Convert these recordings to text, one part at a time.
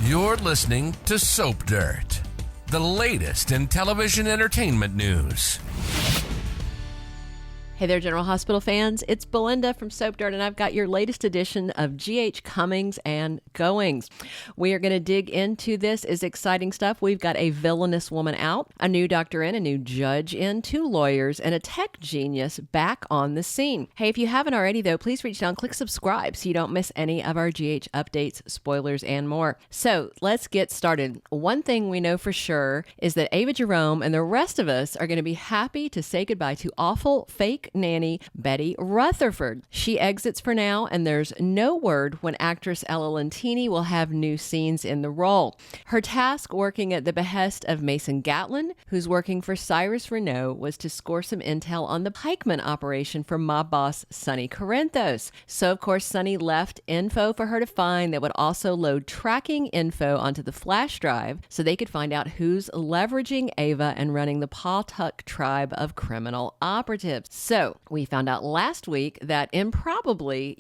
You're listening to Soap Dirt, the latest in television entertainment news. Hey there, General Hospital fans. It's Belinda from Soap Dirt, and I've got your latest edition of GH Comings and Goings. We are going to dig into this. Is exciting stuff. We've got a villainous woman out, a new doctor in, a new judge in, 2 lawyers, and a tech genius back on the scene. Hey, if you haven't already, though, please reach down, click subscribe so you don't miss any of our GH updates, spoilers, and more. So let's get started. One thing we know for sure is that Ava Jerome and the rest of us are going to be happy to say goodbye to awful, fake Nanny Betty Rutherford. She exits for now, and there's no word when actress Ella Lentini will have new scenes in the role. Her task, working at the behest of Mason Gatlin, who's working for Cyrus Renaud, was to score some intel on the pikeman operation for mob boss Sonny Corinthos. So, of course, Sonny left info for her to find that would also load tracking info onto the flash drive so they could find out who's leveraging Ava and running the Pawtuck tribe of criminal operatives. So, we found out last week that improbably,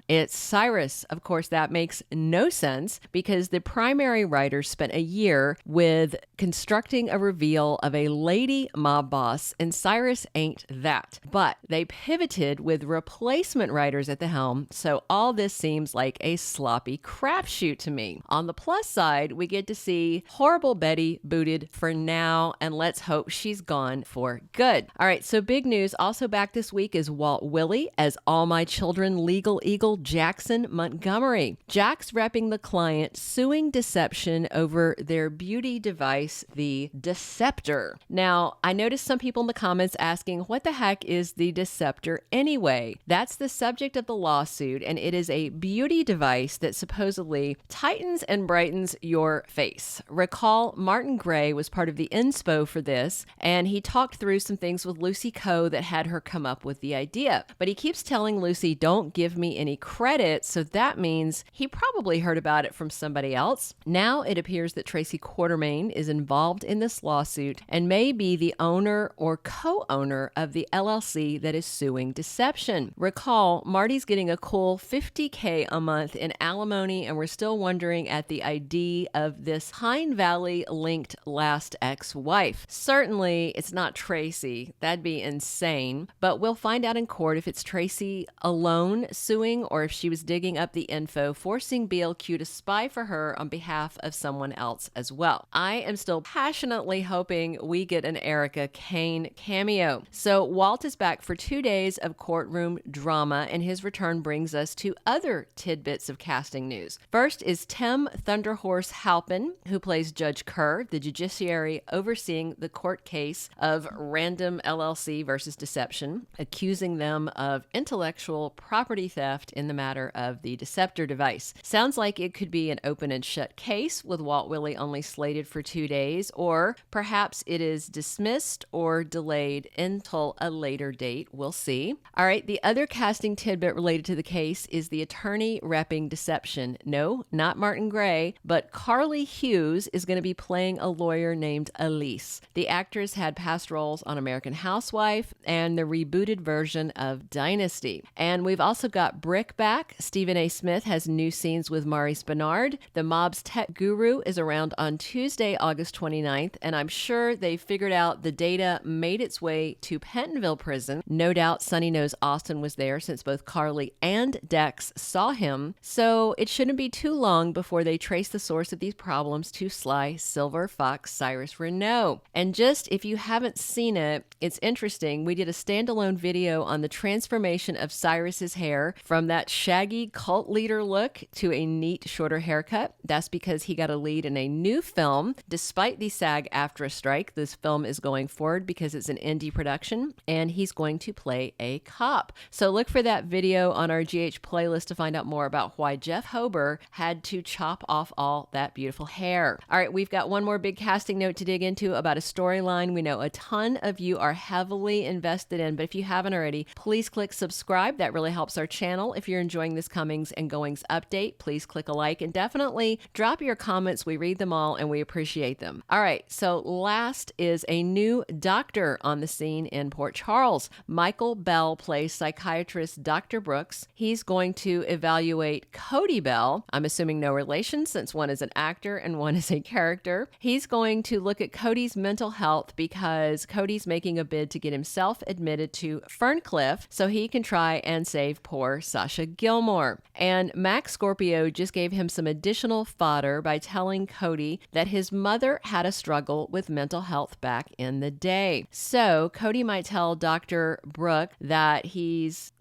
it's Cyrus. Of course, that makes no sense because the primary writer spent a year with constructing a reveal of a lady mob boss, and Cyrus ain't that. But they pivoted with replacement writers at the helm, so all this seems like a sloppy crapshoot to me. On the plus side, we get to see horrible Betty booted for now, and let's hope she's gone for good. All right, so big news. Also back this week is Walt Willey as All My Children legal eagle Jackson Montgomery. Jack's repping the client suing Deception over their beauty device, the Deceptor. Now, I noticed some people in the comments asking, what the heck is the Deceptor anyway? That's the subject of the lawsuit, and it is a beauty device that supposedly tightens and brightens your face. Recall, Martin Gray was part of the inspo for this, and he talked through some things with Lucy Coe that had her come up with the idea. But he keeps telling Lucy, don't give me any credit, so that means he probably heard about it from somebody else. Now it appears that Tracy Quartermaine is involved in this lawsuit and may be the owner or co-owner of the LLC that is suing Deception. Recall, Marty's getting a cool $50K a month in alimony, and we're still wondering at the ID of this Pine Valley-linked last ex-wife. Certainly, it's not Tracy. That'd be insane. But we'll find out in court if it's Tracy alone suing or if she was digging up the info, forcing BLQ to spy for her on behalf of someone else as well. I am still passionately hoping we get an Erica Kane cameo. So Walt is back for 2 days of courtroom drama, and his return brings us to other tidbits of casting news. First is Tim Thunderhorse Halpin, who plays Judge Kerr, the judiciary overseeing the court case of Random LLC versus Deception, accusing them of intellectual property theft in the matter of the Deceptor device. Sounds like it could be an open and shut case with Walt Willey only slated for 2 days, or perhaps it is dismissed or delayed until a later date. We'll see. All right, the other casting tidbit related to the case is the attorney repping Deception. No, not Martin Gray, but Carly Hughes is going to be playing a lawyer named Elise. The actress had past roles on American Housewife and the rebooted version of Dynasty. And we've also got Brick back. Stephen A. Smith has new scenes with Maurice Bernard. The mob's tech guru is around on Tuesday, August 29th, and I'm sure they figured out the data made its way to Pentonville Prison. No doubt Sonny knows Austin was there since both Carly and Dex saw him, so it shouldn't be too long before they trace the source of these problems to Sly Silver Fox Cyrus Renaud. And just if you haven't seen it, it's interesting. We did a standalone video on the transformation of Cyrus's hair from that shaggy cult leader look to a neat, shorter haircut. That's because he got a lead in a new film. Despite the SAG-AFTRA strike, this film is going forward because it's an indie production, and he's going to play a cop. So look for that video on our GH playlist to find out more about why Jeff Hober had to chop off all that beautiful hair. All right, we've got one more big casting note to dig into about a storyline we know a ton of you are heavily invested in but if you haven't already, please click subscribe. That really helps our channel. If you're enjoying this comings and goings update, please click a like and definitely drop your comments. We read them all and we appreciate them. All right, so last is a new doctor on the scene in Port Charles. Michael Bell plays psychiatrist Dr. Brooks. He's going to evaluate Cody Bell. I'm assuming no relation since one is an actor and one is a character. He's going to look at Cody's mental health because Cody's making a bid to get himself admitted to Ferncliff so he can try and save poor Sasha Gilmore. And Max Scorpio just gave him some additional fodder by telling Cody that his mother had a struggle with mental health back in the day. So Cody might tell Dr. Brooke that he's,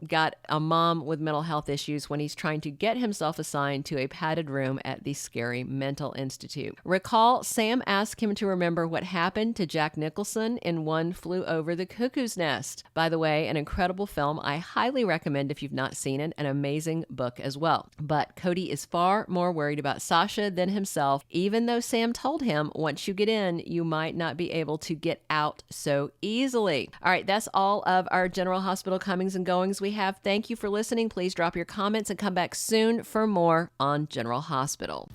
got a mom with mental health issues when he's trying to get himself assigned to a padded room at the scary mental institute. Recall, Sam asked him to remember what happened to Jack Nicholson in One Flew Over the Cuckoo's Nest. By the way, an incredible film. I highly recommend if you've not seen it, an amazing book as well. But Cody is far more worried about Sasha than himself, even though Sam told him once you get in, you might not be able to get out so easily. All right, that's all of our General Hospital comings and goings we have. Thank you for listening. Please drop your comments and come back soon for more on General Hospital.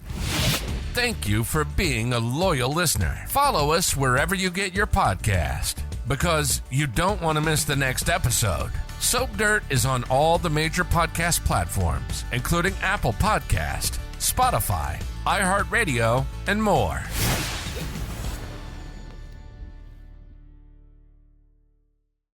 Thank you for being a loyal listener. Follow us wherever you get your podcast, because you don't want to miss the next episode. Soap Dirt is on all the major podcast platforms, including Apple Podcast, Spotify, iHeartRadio, and more.